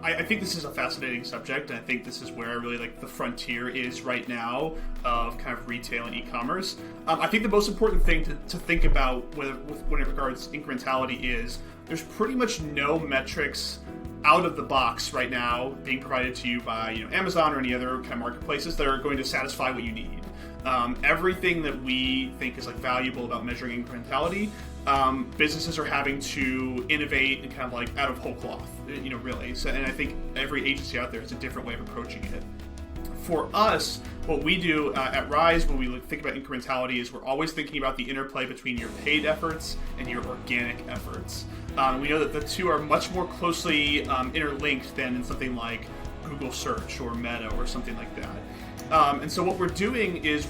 I think this is a fascinating subject, and I think this is where really like the frontier is right now of kind of retail and e-commerce. I think the most important thing to think about when it regards incrementality is there's pretty much no metrics out of the box right now being provided to you by Amazon or any other kind of marketplaces that are going to satisfy what you need. Everything that we think is like valuable about measuring incrementality, businesses are having to innovate and kind of like out of whole cloth, really. So, and I think every agency out there has a different way of approaching it. For us, what we do at Rise when we think about incrementality is we're always thinking about the interplay between your paid efforts and your organic efforts. We know that the two are much more closely interlinked than in something like Google search or Meta or something like that. And so what we're doing is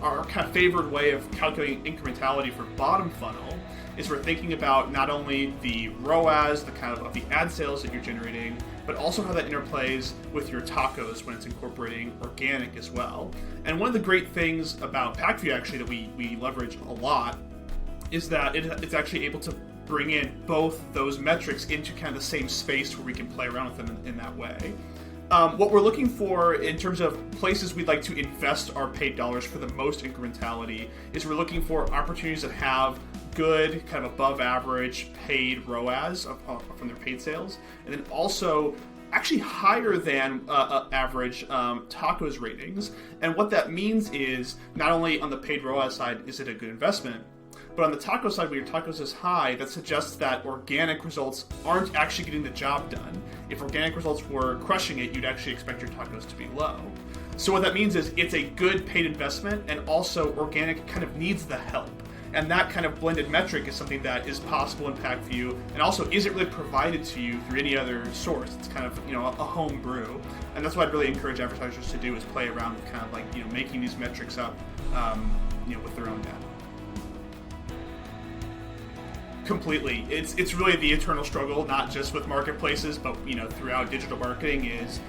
our kind of favored way of calculating incrementality for bottom funnel is we're thinking about not only the ROAS, the kind of the ad sales that you're generating, but also how that interplays with your tacos when it's incorporating organic as well. And one of the great things about Pacvue actually that we leverage a lot is that it's actually able to bring in both those metrics into kind of the same space where we can play around with them in that way. What we're looking for in terms of places we'd like to invest our paid dollars for the most incrementality is we're looking for opportunities that have good, kind of above average paid ROAS from their paid sales, and then also actually higher than average tacos ratings. And what that means is not only on the paid ROAS side is it a good investment, but on the taco side, when your tacos is high, that suggests that organic results aren't actually getting the job done. If organic results were crushing it, you'd actually expect your tacos to be low. So what that means is it's a good paid investment, and also organic kind of needs the help. And that kind of blended metric is something that is possible in Pacvue, and also isn't really provided to you through any other source. It's kind of a home brew, and that's what I'd really encourage advertisers to do is play around with kind of like making these metrics up, with their own data. Completely. It's really the eternal struggle, not just with marketplaces, but throughout digital marketing is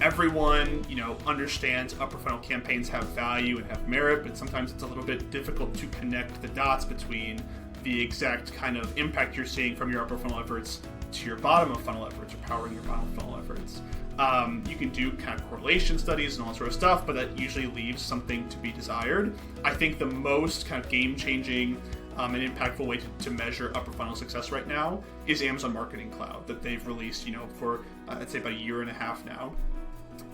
everyone understands upper funnel campaigns have value and have merit, but sometimes it's a little bit difficult to connect the dots between the exact kind of impact you're seeing from your upper funnel efforts to your bottom of funnel efforts or powering your bottom funnel efforts. You can do kind of correlation studies and all that sort of stuff, but that usually leaves something to be desired. I think the most kind of game-changing an impactful way to measure upper funnel success right now is Amazon Marketing Cloud that they've released, for I'd say about a year and a half now.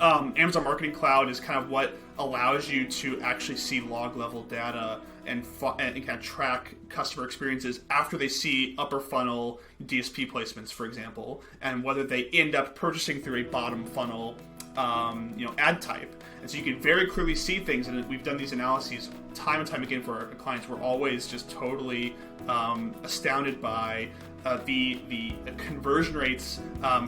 Amazon Marketing Cloud is kind of what allows you to actually see log level data and kind of track customer experiences after they see upper funnel DSP placements, for example, and whether they end up purchasing through a bottom funnel ad type. And so you can very clearly see things, and we've done these analyses time and time again for our clients. We're always just totally astounded by the conversion rates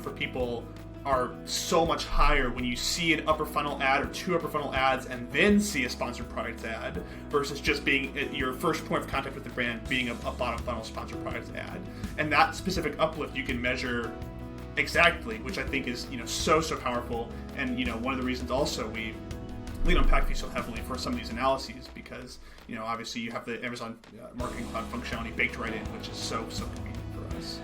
for people are so much higher when you see an upper funnel ad or two upper funnel ads and then see a sponsored products ad versus just being your first point of contact with the brand being a bottom funnel sponsored products ad. And that specific uplift you can measure exactly, which I think is so powerful. And one of the reasons also we lean on Pacvue so heavily for some of these analyses because obviously you have the Amazon Marketing Cloud functionality baked right in, which is so convenient for us.